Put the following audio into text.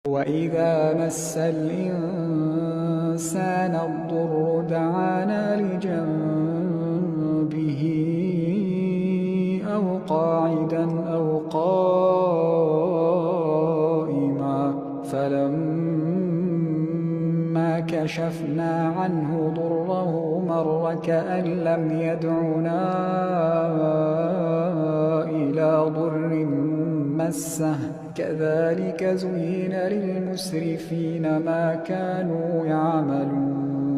وَإِذَا مَسَّ الْإِنسَانَ الضُّرُّ دَعَانَا لِجَنبِهِ أَوْ قَاعِدًا أَوْ قَائِمًا فَلَمَّا كَشَفْنَا عَنْهُ ضُرَّهُ مَرَّ كَأَن لَّمْ يَدْعُنَا إِلَىٰ ضُرٍّ مَّسَّهُ كَذَٰلِكَ زُيِّنَ لِلْمُسْرِفِينَ مَا كَانُوا يَعْمَلُونَ